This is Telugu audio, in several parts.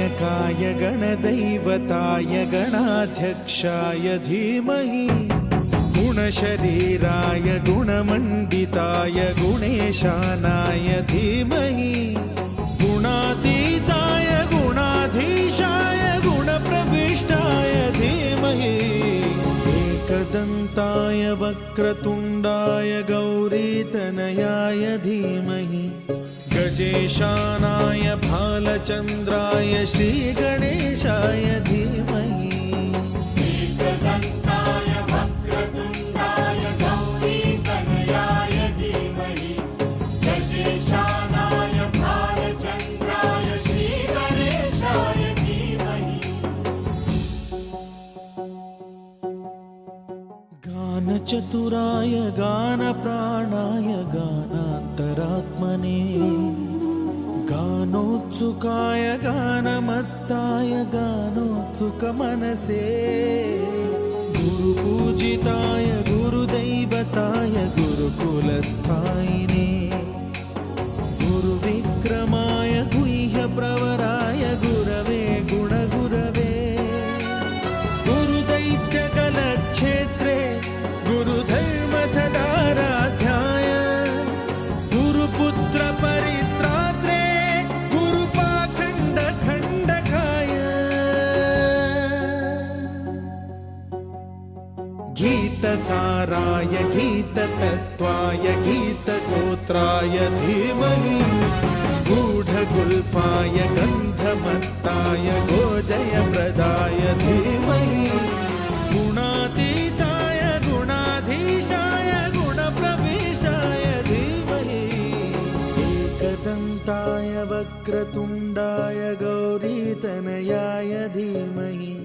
गणनायकाय गणदैवताय गणाध्यक्षाय धीमहि गुणशरीराय गुणमण्डिताय गुणेशानाय धीमहि गुणातीताय गुणाधीशाय गुणप्रविष्टाय धीमहि एकदन्ताय वक्रतुण्डाय गौरीतनयाय धीमहि गजेशानाय भालचन्द्राय श्रीगणेशाय धीमहि एकदन्ताय वक्रतुण्डाय गौरीतनयाय धीमहि गजेशानाय भालचन्द्राय श्रीगणेशाय धीमहि गानचतुराय गानप्राणाय गानान्तरात्मने गानोत्सुकाय गानमत्ताय गानोत्सुकमनसे गुरुपूजिताय गुरुदैवताय गुरुकुलस्थायिने गुरुविक्रमाय गुह्यप्रवराय गुरवे गुणगुरवे गुरुदैत्यकलक्षेत्रे गुरुधर्मसदाराध्याय गुरुपुत्र परित्रात्रे गुरुपाखण्डखण्डकाय गीतसाराय गीततत्त्वाय गीतगोत्राय धीमहि गूढगुल्फाय गन्धमत्ताय गोजयप्रदाय धीमहि गुणातीताय गुणाधीशाय गुणप्रविष्टाय धीमहि एकदन्ताय वक्रतुण्डाय गौरीतनयाय धीमहि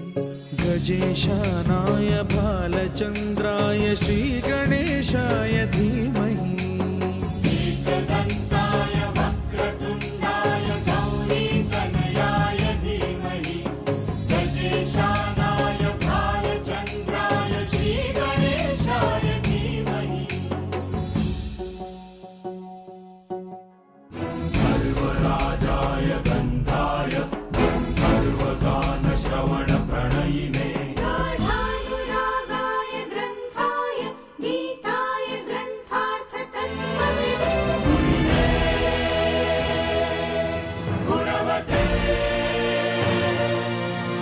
गजेशानाय भालचन्द्राय श्रीगणेशाय धीमहि एकदन्ताय वक्रतुण्डाय गौरीतनयाय धीमहि गजेशानाय भालचन्द्राय श्रीगणेशाय धीमहि सर्वराजाय गन्धाय सर्वगानश्रवणप्रणयिने गाढानुरागाय ग्रन्थाय गीताय ग्रन्थार्थतत्त्वविदे गुणवते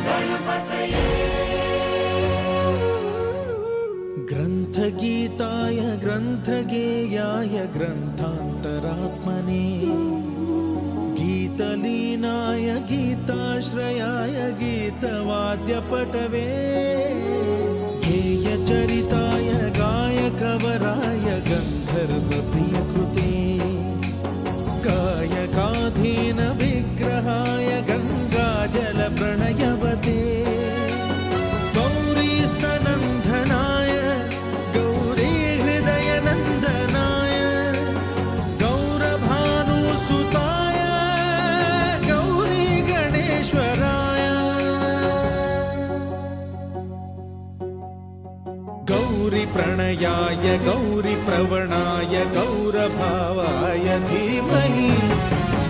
गणपतये ग्रन्थगीताय ग्रन्थगेयाय ग्रन्थान्तरात्मने गीतलीनाय गीताश्रयाय गीतवाद्यपटवे गेयचरिताय गायकवराय गन्धर्वप्रियकृते गायकाधीनविग्रहाय गङ्गाजलप्रणयवते गौरीस्तनन्दनाय गौरीहृदयनन्दनाय गौरभानुसुताय गौरीगणेश्वराय गौरीप्रणयाय गौरीप्रवणाय गौरभावाय धीमहि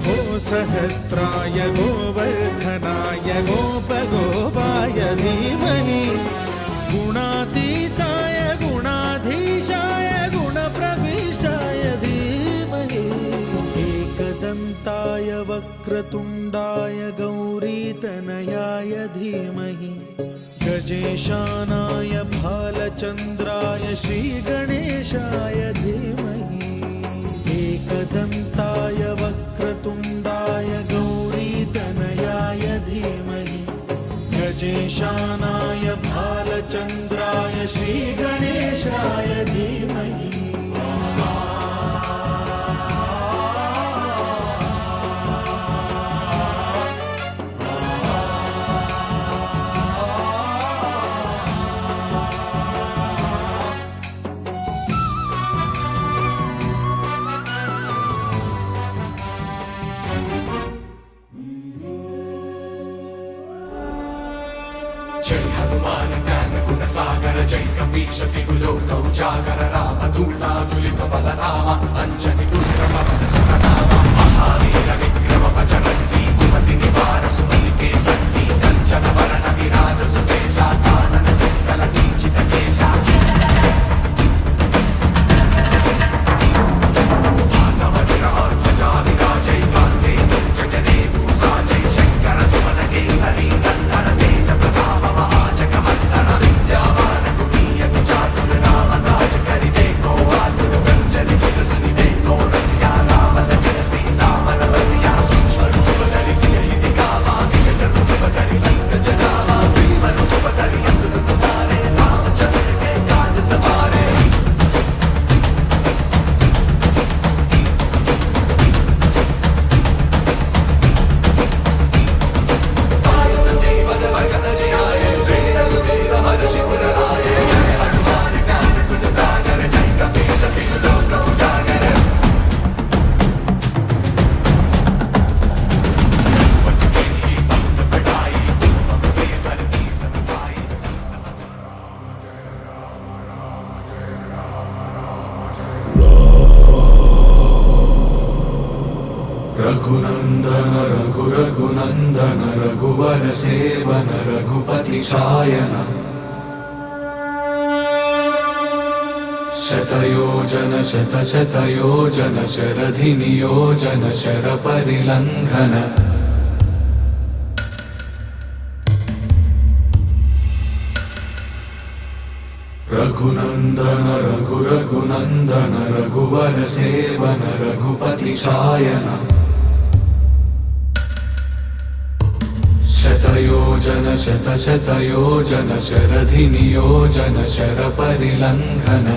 गोसहस्राय गोवर्धनाय गोपगोपाय धीमहि गुणातीताय गुणाधीशाय गुणप्रविष्टाय धीमहि एकदन्ताय वक्रतुण्डाय गौरीतनयाय धीमहि गजेशानाय भालचन्द्राय श्रीगणेशाय धीमहि एकदन्ताय वक्रतुण्डाय गौरीतनयाय धीमहि गजेशानाय भालचन्द्राय श्रीगणेशाय धीमहि जय हनुमान ज्ञान गुण सागर जय कपीश तिहु लोक उजागर राम दूतातुलित बलधामा अंजनी पुत्र पवन सुत नामा महावीर विक्रम बजरंगी సుమతి నివార సుమలికే సంధి కంచన వరణ విరాజ సుకేశ కానన కుండల దీక్షిత కేశ భాగవజ్ర ధ్వజా విరాజై కాంతే దుర్జనే భూసాజై శంకర సుమన కేసరి గంధర తేజ ప్రతాప మహాజగవందర విద్యావాన గుణీయతి చాతుర రామ కాజ కరివే కో ఆతుర కంచని విరసుని వేకో రసియా రామల విరసి రామన వసియా సూక్ష్మ రూప ధరిసి ఇది కామా వికట రూప ధరి లంక జనామా భీమ రూప ధరి అసుర సమారే రామచంద్ర కే కాజ సమారే आय संजीवन भगत जयाय श्री रघुवीर हर्षि पुरराय जय हनुमान ज्ञान गुण सागर जय कपीश तिहु लोक उजागर पति के लिए बहुत बड़ाई तुम मम प्रिय भरती सब भाई रघुनंदन रघु रघुनंदन रघुवर सेवन रघुपति छायन शतयोजन शत शतयोजन शरधि नियोजन शर परिलंघन रघुनंदन रघु रघुनंदन रघुवर सेवन रघुपति छायन शतयोजन शत शतयोजन शरधि नियोजन शर परिलंघन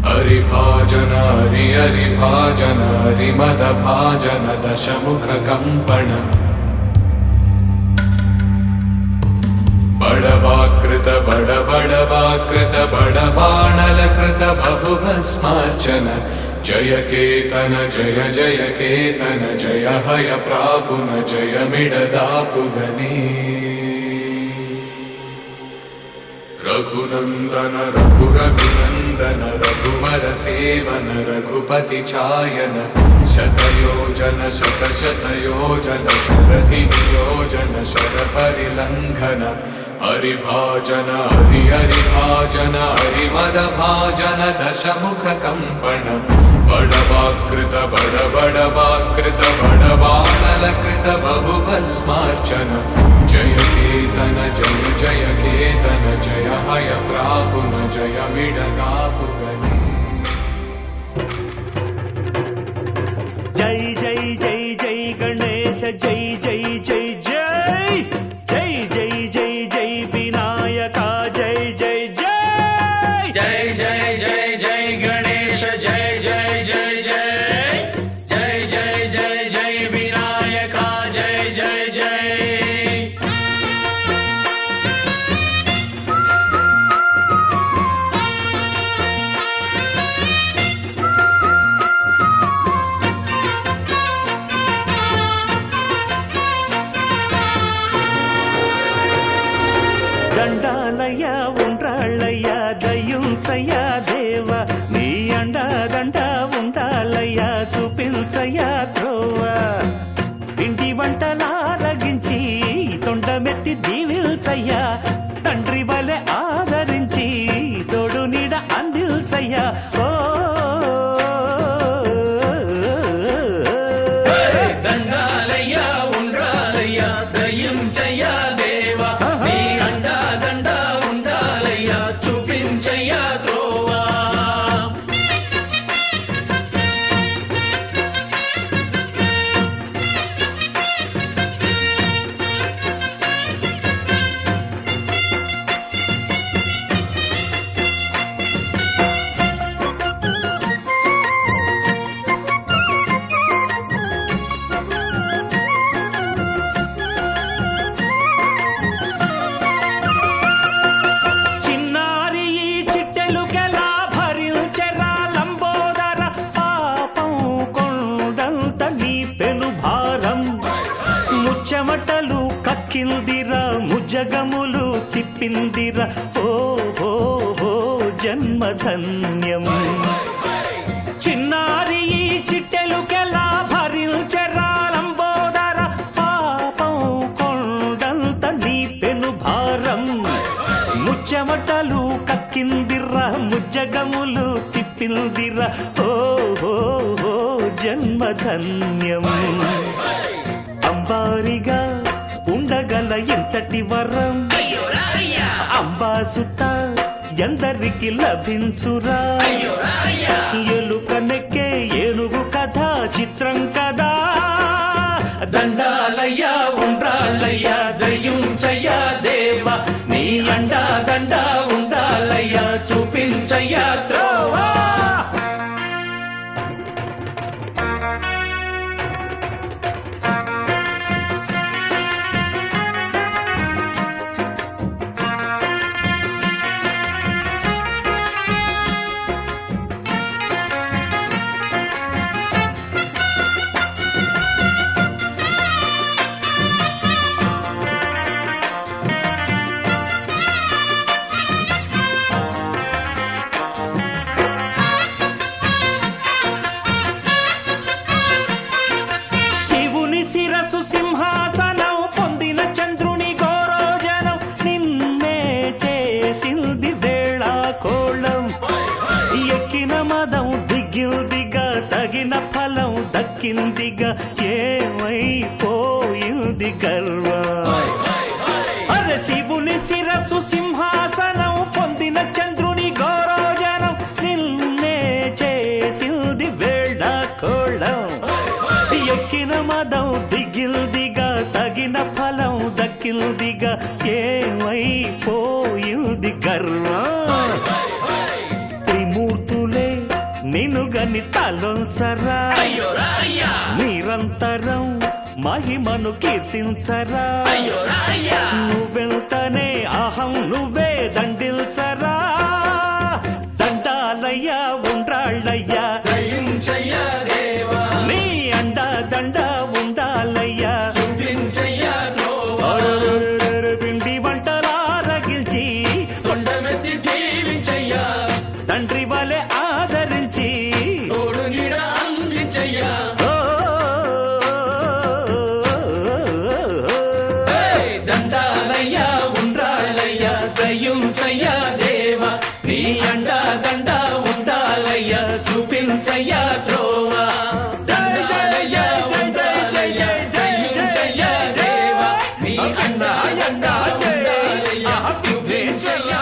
हरिभाजन हरि हरिभाजन हरिमद भाजन दशमुख कंपन बड़वाकृत बड़वाकृत बड़बाणल कृत बहुभस्मार्चन जय केतन जय जय केतन जय हय प्रापुन जय मिडदापुगने रघुनंदन रघु रघुनंदन रघुवर सेवन रघुपति छायन शतयोजन शत शतयोजन शरधि नियोजन शर परिलंघन हरिभाजन हरि हरिभाजन हरिमद भाजन दशमुख कंपन बड़वाकृत बड़वाकृत बड़बाणल कृत बहुभस्मार्चन जय केतन जय जय केतन जय हय प्रापुन जय मिडदापुगने जय जय जय जय गणेश जय जय जय जय जय जय जय जय विनायका जय जय जय जय जय जय जय गणेश जय जय जय जय जय जय जय जय विनायका जय जय जय దండాలయ్య ఉండ్రాళ్ళయ్య దయ్యుంచయ్య దేవ నీ అండదండ ఉండాలయ్య చూపించయ్య త్రోవ ఇంటి వంటలారగించి తొండమెత్తి దీవిల్చయ్య తండ్రి వలె ఆదరించి తోడు నీడ అందిల్చయ్య ఓ దండాలయ్య ఉండ్రాలయ్య దయ్యం జయ దేవా నీ అండా దండ ఉండాలయ్య చూపించయ్య త్రోవా చెమటలు కక్కిందిరా ముజగములు తిప్పిందిరా ఓ ఓ ఓ జన్మధన్యం చిన్నారి ఈ చిట్టెలు బరువుకెలా భరించరాలంబోదర పాపం కొండంత నీ పెను భారం ముచ్చమటలు కక్కిందిర్రా ముజ్జగములు తిప్పిందిర్రా ఓ జన్మధన్యం అంబారిగా ఉండగల ఎంతటి వరం అంబాసుత ఎందరికి లభించురా ఎలుకనెక్కే ఏనుగు కథ చిత్రం కదా దండాలయ్యా ఉండ్రాళ్ళయ్యా దయ్యుంచయ్యా దేవా నీ అండా దండా ఉండాలయ్యా చూపించయ్యా త్రోవా శిరసు సింహాసనం పొందిన చంద్రుని గౌరోజనం నిన్నే చేసింది వేళా కోళం ఎక్కిన మదం దిగిందిగా తగిన ఫలం దక్కిందిగా ఏమైపోయింది గర్వం అరే శివుని శిరసు సింహాసనం పొందిన చంద్రుని గౌరోజనం నిన్నే చేసింది వేళా కోళం ఎక్కిన మదం దిగిల్దిగా తగిన ఫలం దక్కిల్దిగా ఏమైపోయింది గర్వం త్రిమూర్తులే నినుగని తలొంచరా నిరంతరం మహిమను కీర్తించరా నువ్వెంతనే అహం నువ్వే దండిల్చరా దండాలయ్యా ఉండ్రాళ్ళయ్యా నీ అండా దండా ఉండాలయ్యా పిండి వంటలారగిల్చి కొండమెత్తి దీవించయ్యా తండ్రి వలె ఆదరించి తోడు నీడ అందించయ్యా దండాలయ్యా ఉండ్రాళ్ళయ్యా దయ్యుంచయ్యా దేవా నీ అండా దండా ఉండాలయ్యా చూపించయ్యా త్రోవా దండాలయ్యా ఉండాలయ్యా దయ్యుంచయ్యా దేవా నీ అండా దండా ఉండాలయ్యా చూపించయ్యా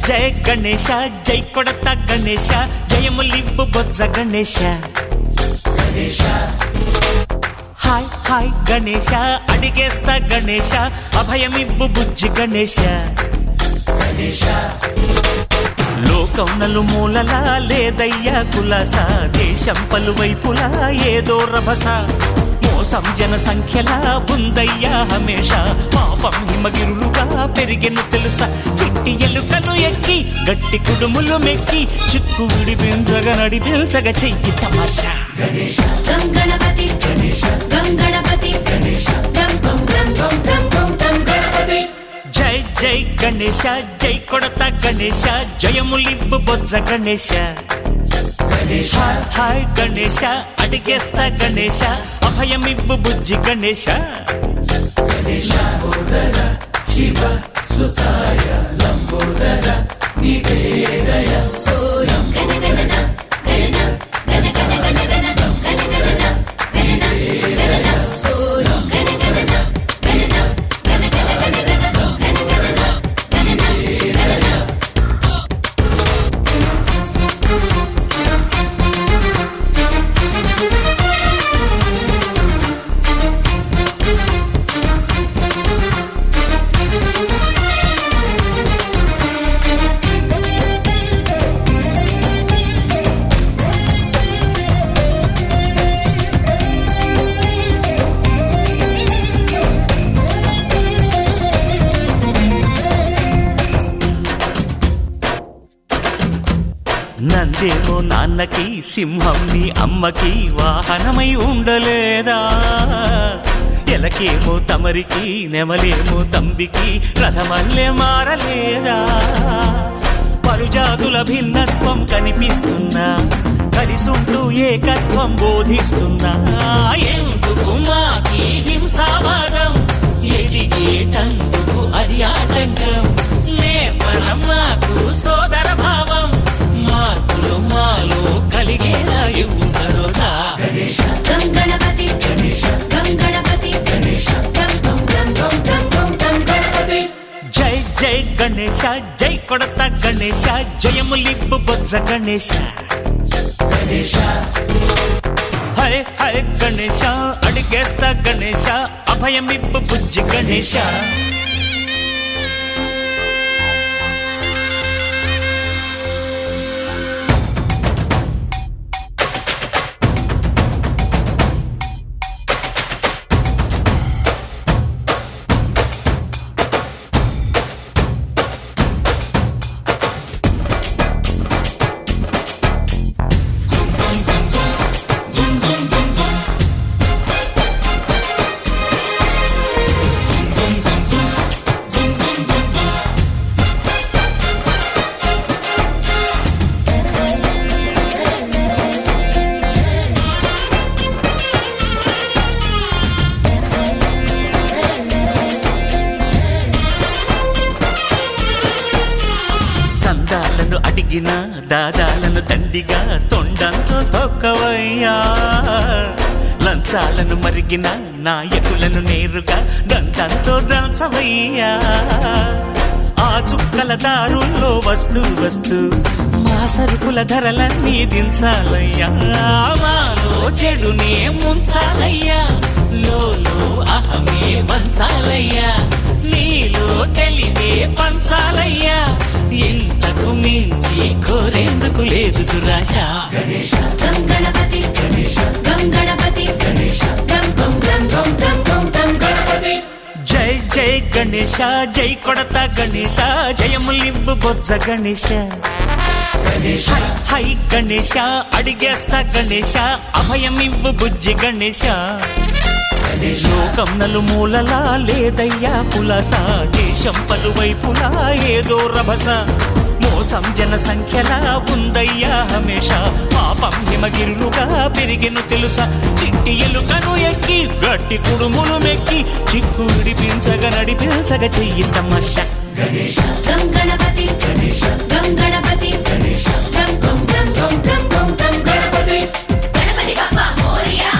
జయ గణేశ జై కొడత గణేశ జయములివ్వు బొజ్జ గణేశ హాయ్ హాయ్ గణేశ అడిగేస్తా గణేశ అభయమివ్వు బుజ్జి గణేశ లోకం నలుమూలలా లేదయ్యా కులాస దేశం పలువైపులా ఏదో రభస మోసం జన సంఖ్యలా ఉందయ్యా హమేష పాపం హిమగిరులుగా పెరిగెను తెలుసా చిట్టి ఎలుకను ఎక్కి గట్టి కుడుములు మెక్కి చిక్కు విడిపించగా నడిపించగా చెయ్యి తమాషా గం గణపతి గం గణపతి గం గం గం గం గం గం గం గణపతి జై జై గణేశ జై కొడత గణేశ జయములివ్వు బొజ్జ గణేశ హాయ్ గణేశ అడిగేస్తా గణేశ అభయమివ్వు బుజ్జి గణేశ శివ సుతాయ లంబోదర నీదే దయ గణ గణన గణన గణ గణ గణ గణ గణ గణన గణన గణన గణ గణన గణన గణ గణ గణ గణ గణ గణన గణన గణన నందేమో నాన్నకి సింహం నీ అమ్మకి వాహనమై ఉండలేదా? ఎలకేమో తమరికి నెమలేమో తంబికి రథమల్లే మారలేదా? పలుజాతుల భిన్నత్వం కనిపిస్తున్నా కలిసుంటూ ఏకత్వం బోధిస్తున్నా ఎందుకు మాకి హింసావాదం ఎదిగేటందుకు అది ఆటంకం నేపరం మాకు సోదర భావం మార్పులు మాలో కలిగేలా ఇవ్వు భరోసా గం గణపతి గం గణపతి గం గం గం గం గం గం గం గణపతి జై జై గణేశ జై కొడత గణేశ జయములిబ్బు బొజ్జ గణేశ హై హై గణేశ అడిగేస్తా గణేశ అభయమిబ్బు బుజ్జి గణేశ సందాలను అడిగిన దాదాలను దండిగా తొండంతో తొక్కవయ్యా లంచాలను మరిగిన నాయకులను నేరుగా దంతంతో దంచవయ్యా ఆ చుక్కల దారుల్లో వస్తూ వస్తూ మా సరుకుల ధరలన్నీ దించాలయ్యా మాలో చెడునే ముంచాలయ్యా లోలో అహమే వంచాలయ్యా నీలో తెలివే పంచాలయ్యా ఇంతకు మించి కోరేందుకు లేదు దురాశ గం గణపతి గం గణపతి గం గం గం గం గం గం గం గణపతి జై జై గణేశ జై కొడత గణేశ జయములివ్వు బొజ్జ గణేశ హై హై గణేశ అడిగేస్తా గణేశ అభయమివ్వు బుజ్జి గణేశ లోకం నలుమూలలా లేదయ్యా పులస దేశం పలువైపులా ఏదో రభస మోసం జన సంఖ్యలా ఉందయ్యా హమేష పాపం హిమగిరులుగా పెరిగెను తెలుసా చిట్టి ఎలుకను ఎక్కి గట్టి కుడుములు మెక్కి చిక్కు విడిపించగా నడిపించగ చెయ్యి తమష గం గణపతి గం గణపతి గం గం గం గం గం గం గం గణపతి గణపతి బప్పా మోరియా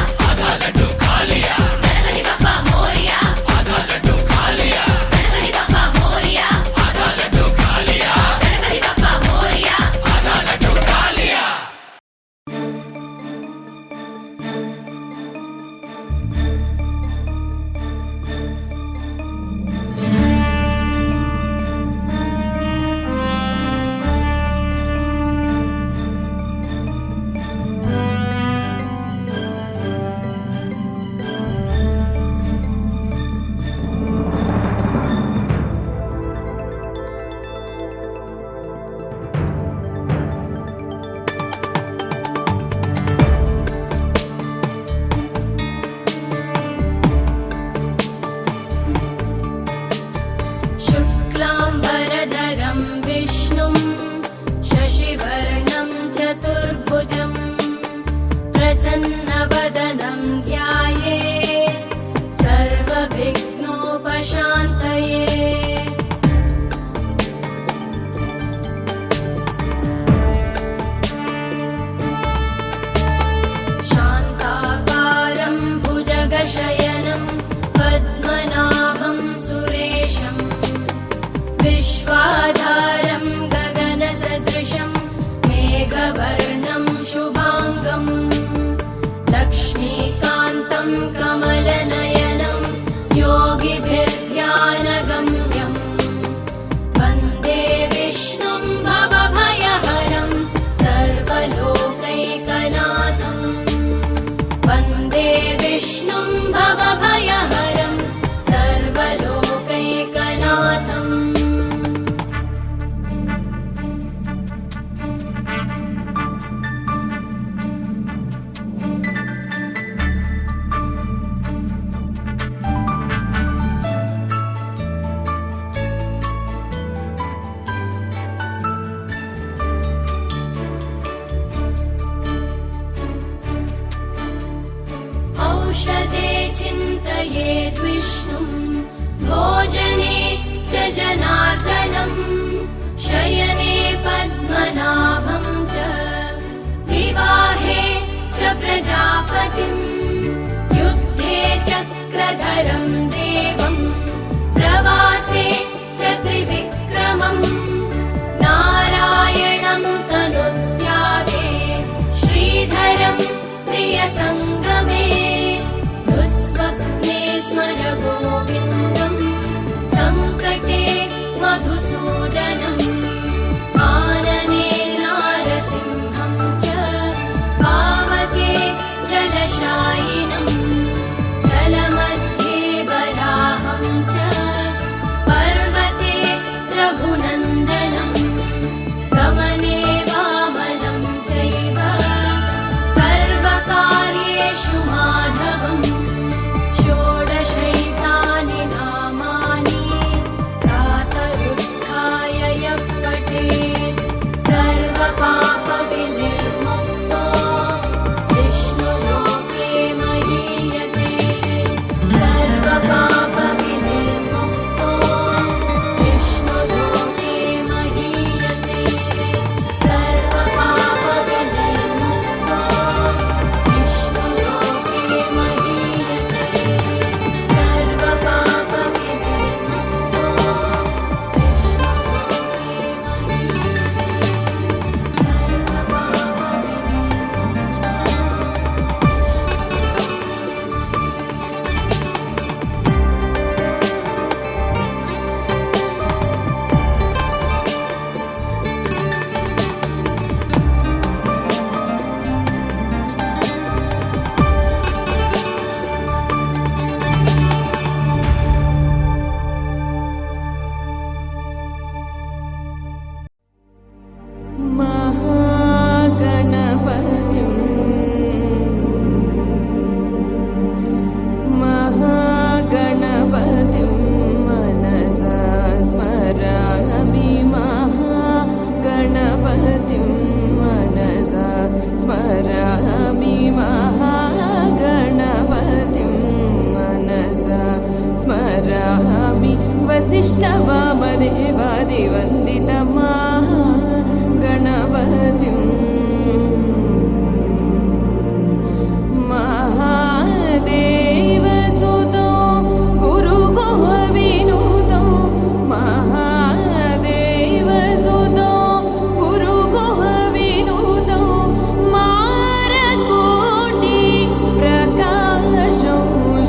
గణపతి బప్పా మోరియా గణపతి బప్పా మోరియా గణపతి బప్పా మోరియా शुक्लाम्बरधरं विष्णुं शशिवर्णं चतुर्भुजं प्रसन्नवदनं ध्यायेत् सर्वविघ्नोपशान्तये शान्ताकारं भुजगशयनं पद्मनाभं सुरेशं विश्वाधारं गगनसदृशं मेघवर्णं शुभाङ्गं लक्ष्मीकान्तं कमलनयनं योगिभिर्ध्यानगम्यं वन्दे विष्णुं भवभयहरं सर्वलोकैकनाथं वन्दे विष्णुं भवभयहरं सर्वलोकैकनाथम् चिन्तयेद्विष्णुम् भोजने च जनार्दनम् शयने पद्मनाभं च विवाहे च प्रजापतिम् युद्धे चक्रधरं देवम् प्रवासे च त्रिविक्रमम् नारायणं तनुत्यागे श्रीधरं प्रियसङ्गमे दुःस्वप्ने स्मर गोविन्दम् सङ्कटे मधुसूदनम् आनने नारसिंहं च पावके जलशायिनम् जलमध्ये वराहं च पर्वते रघुनन्दनम् गमने वामनं चैव सर्वकार्येषु माधवम् षोडशैतानि नामानि प्रातरुत्थाय यः पठेत् सर्वपापविनिर्मुक्तो विष्णुलोके महीयते सर्वपापविनिर्मुक्तो विष्णुलोके महीयते सर्वपापविनिर्मुक्तो विष्णुलोके महीयते सर्वपापविनिर्मुक्तो महागणपतिं मनसा स्मरामि महागणपतिं मनसा स्मरामि महागणपतिं मनसा स्मरामि वसिष्ठवामदेवादिवन्दितं महागणपतिम् महादेवसुतो गुरुगुहविनुतो महादेवसुतो गुरुगुहविनुतो मारकोटि प्रकाशो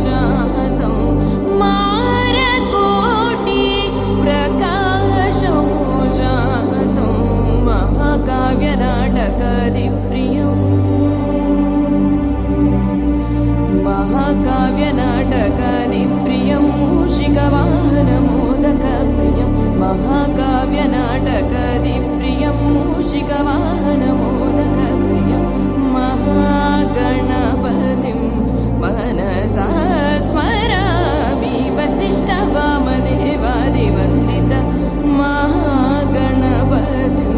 जातो मारकोटि प्रकाशो जातो महाकाव्यनाटकादिप्रियम् महाकाव्यनाटकादिप्रियं मूषिकवाहनमोदकप्रियं महाकाव्यनाटकादिप्रियं मूषिकवाहनमोदकप्रियं महागणपतिं मनसा स्मरामि वसिष्ठवामदेवादिवन्दित महागणपतिम्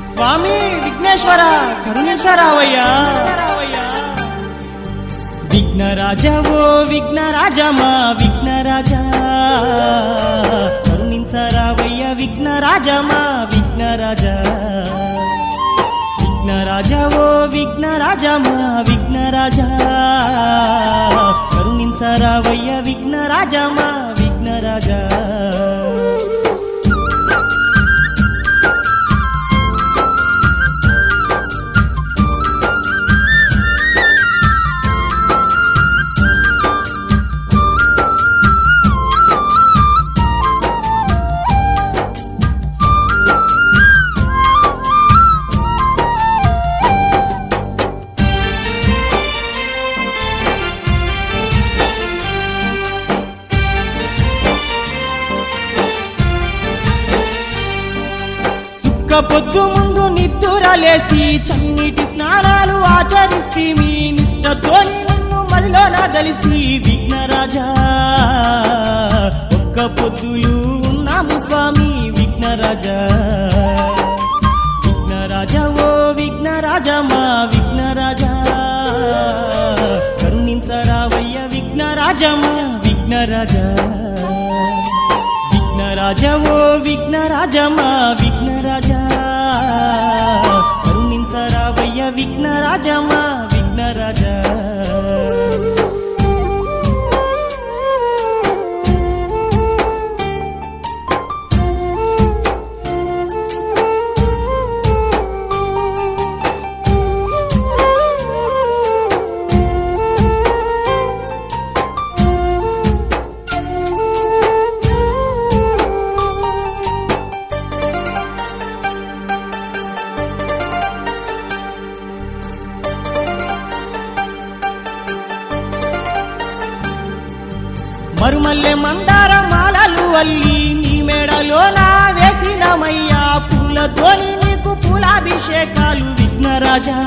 స్వామి విఘ్నేశ్వర కరుణించరావయ్యా విఘ్నరాజా ఓ విఘ్నరాజా మా విఘ్నరాజా కరుణించరావయ్యా విఘ్నరాజా మా విఘ్నరాజా విఘ్నరాజా ఓ విఘ్నరాజా మా విఘ్నరాజా కరుణించరావయ్యా విఘ్నరాజా మా విఘ్నరాజా పొద్దు ముందు నిద్దురలేసి చన్నీటి స్నానాలు ఆచరిస్తీమి నిష్టతోని నిన్ను మదిలోన దలిసి విఘ్నరాజా ఒక్క పొద్దులు ఉన్నాము స్వామి విఘ్నరాజా విఘ్నరాజా ఓ విఘ్నరాజా మా విఘ్నరాజా కరుణించరావయ్య విఘ్నరాజా మా విఘ్నరాజా విఘ్నరాజా ఓ విఘ్నరాజా మా విఘ్నరాజా కరుణించరావయ్య విఘ్నరాజా మా విఘ్నరాజా మరుమల్లె మందార మాలలు అల్లి నీ మెడలో నా వేసినమయ్యా పూలతోని నీకు పూలాభిషేకాలు విఘ్నరాజా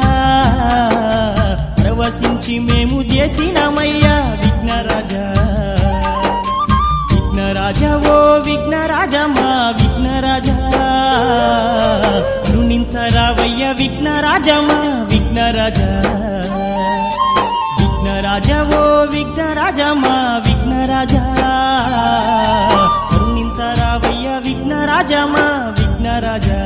ప్రవశించి మేము చేసినమయ్యా విఘ్నరాజా విఘ్నరాజా ఓ విఘ్నరాజా మా విఘ్నరాజా కరుణించరావయ్య విఘ్నరాజా మా విఘ్నరాజా విఘ్నరాజా ఓ విఘ్నరాజా మా విఘ్నరాజా కరుణించరావయ్య విఘ్నరాజా మా విఘ్నరాజా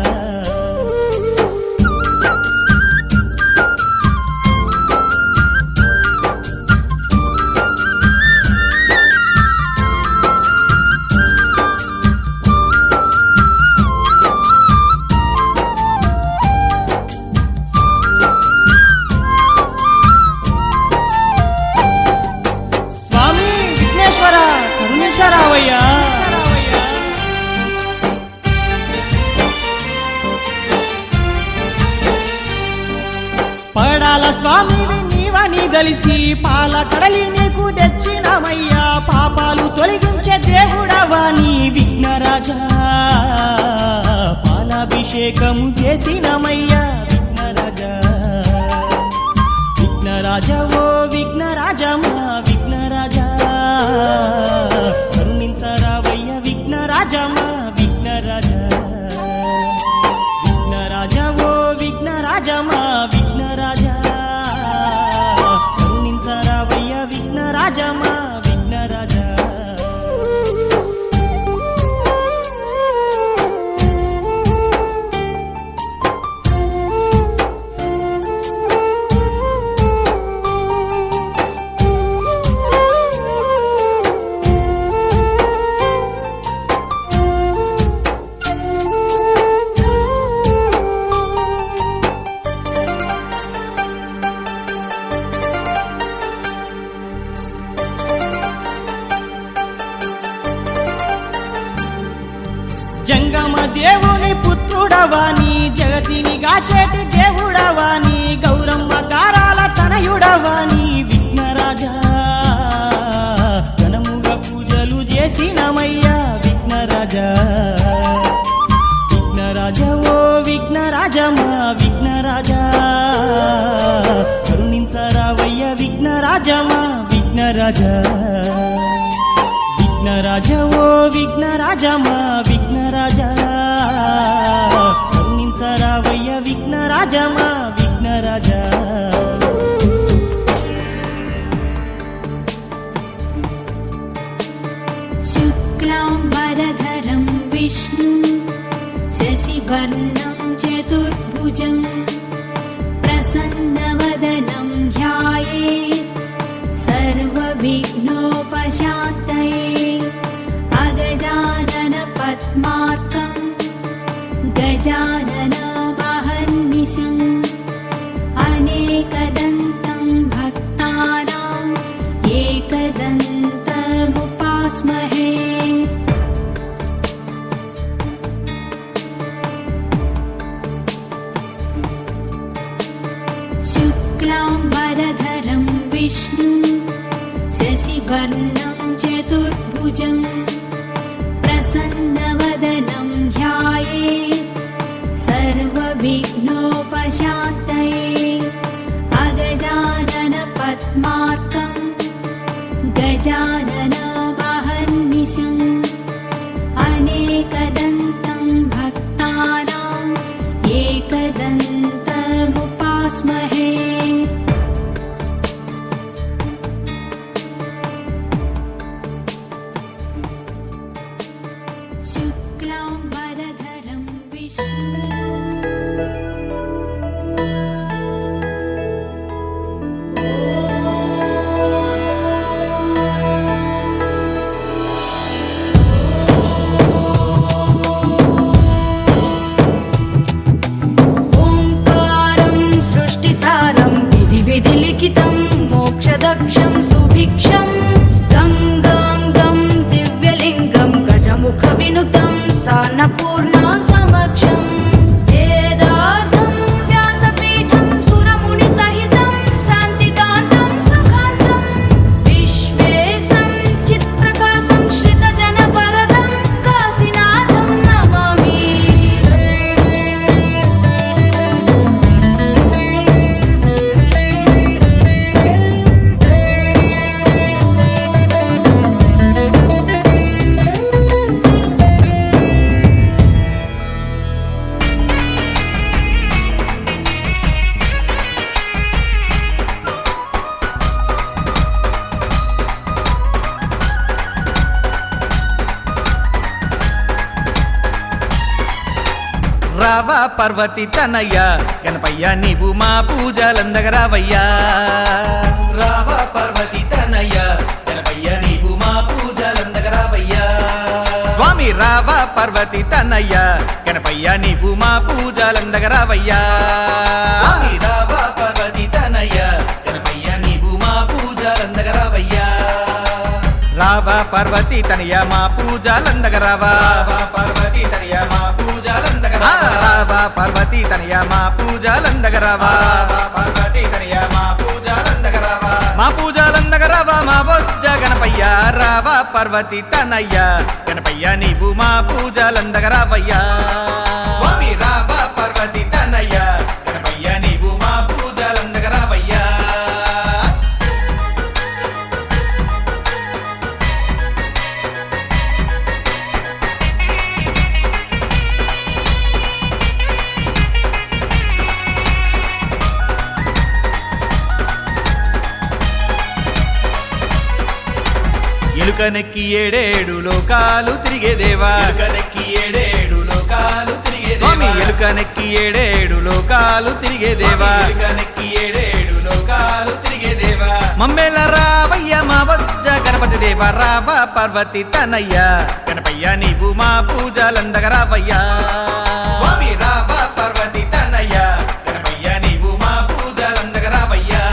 స్వామి విఘ్నేశ్వర కరుణించరావయ్యా పడాల స్వామివి నీవని దలిసి పాల కడలి నీకు తెచ్చినమయ్యా పాపాలు తొలగించే దేవుడవాని విఘ్నరాజా పాలాభిషేకము చేసినమయ్యా విఘ్నరాజా విఘ్నరాజా ఓ విఘ్నరాజా మా విఘ్నరాజా కరుణించరావయ్య విఘ్నరాజా మా విఘ్నరాజా విఘ్నరాజా ఓ విఘ్నరాజా మా విఘ్నరాజా కరుణించరావయ్య విఘ్నరాజా మా విఘ్నరాజా జంగమ దేవుని పుత్రుడవాని జగతిని గాచేటి దేవుడవాని గౌరమ్మ గారాల తనయుడవాని విఘ్నరాజా ఘనముగా పూజలు చేసినమయ్యా విఘ్నరాజా విఘ్నరాజా ఓ విఘ్నరాజా మా విఘ్నరాజా కరుణించరావయ్య విఘ్నరాజా మా విఘ్నరాజా విఘ్నరాజా ఓ విఘ్నరాజా మా విఘ్నరాజా కరుణించరావయ్య విఘ్నరాజా మా విఘ్నరాజా शुक्लाम्बरधरं विष्णुं शशिवर्णं चतुर्भुजं प्रसन्नवदनं ध्यायेत् सर्वविघ्नोपशान्तये अगजाननपद्मार्कं गजाननमहर्निशम् अनेकदन्तं भक्तानाम् एकदन्तमुपास्महे शुक्लाम्बरधरं विष्णुं शशिवर्णं चतुर्भुजं प्रसन्नवदनं ध्यायेत् అన్నపూర్ణ సమక్షం వేదార్థం వ్యాసపీఠం సురముని సహితం శాంతికాంతం సుఖాంతం విశ్వేశం చిత్ప్రకాశం శ్రితజన వరదం కాశీనాథం నమామి. రావా పార్వతి తనయ్య గణపయ్య నీవు మా పూజలందగరావయ్యా. రావా పార్వతి తనయ్య గణపయ్య నీవు మా పూజలందగరావయ్యా. స్వామి రావా పార్వతి తనయ్య గణపయ్య నీవు మా పూజలందగరావయ్యా. స్వామి రావా పార్వతి తనయ్య గణపయ్య నీవు మా పూజలందగరావయ్యా. రావా పార్వతి తనయ మా పూజలందగరావా. పార్వతి తనయ మా పూజలందగరావా. రావా పార్వతి తనయ మా పూజలందగరావా. పార్వతి తనయ మా పూజలందగరావా. మా పూజలందగరావా మా బొజ్జ గణపయ్య. రావా పార్వతి తనయ్య గణపయ్య నీవు మా పూజలందగరావయ్యా. స్వామి రావా పార్వతి తనయ్య గణపయ్య నీవు మా పూజలందగరావయ్యా. ఎలుకనెక్కి ఏడేడు లోకాలు తిరిగే దేవా. ఎలుకనెక్కి ఏడేడు లోకాలు తిరిగే స్వామి. ఎలుకనెక్కి ఏడేడు లోకాలు తిరిగే దేవా. ఎలుకనెక్కి ఏడేడు లోకాలు తిరిగే దేవా. మమ్మేల రావయ్య మా బొజ్జ గణపతి దేవ. రావా పార్వతి తనయ్య గణపయ్య నీవు మా పూజలందగరావయ్యా. స్వామి రావా పార్వతి తనయ్య గణపయ్య నీవు మా పూజలందగరావయ్యా.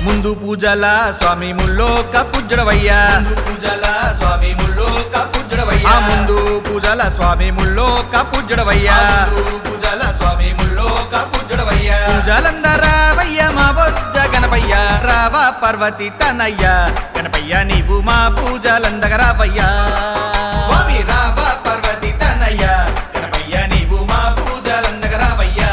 ముందు పూజల స్వామి ముల్లోక పూజడవయ్యా. పూజల స్వామి ముల్లోక పూజడవయ్యా. ముందు పూజల స్వామి ముల్లోక పూజడవయ్యా. పూజల స్వామి ముల్లోక పూజడవయ్యా. పూజలందరావయ్య మా బొజ్జ గణపయ్య. రావా పార్వతి తనయ్య గణపయ్య నీవు మా పూజలందగరావయ్యా. స్వామి రావా పార్వతి తనయ్య గణపయ్య నీవు మా పూజలందగరావయ్యా.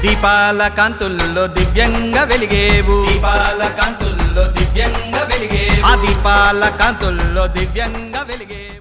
దీపాల కాంతుల్లో దివ్యంగా వెలిగేవు. దీపాల కాంతుల్లో దివ్యంగా వెలిగేవు. ఆ దీపాల కాంతుల్లో దివ్యంగా వెలిగేవు.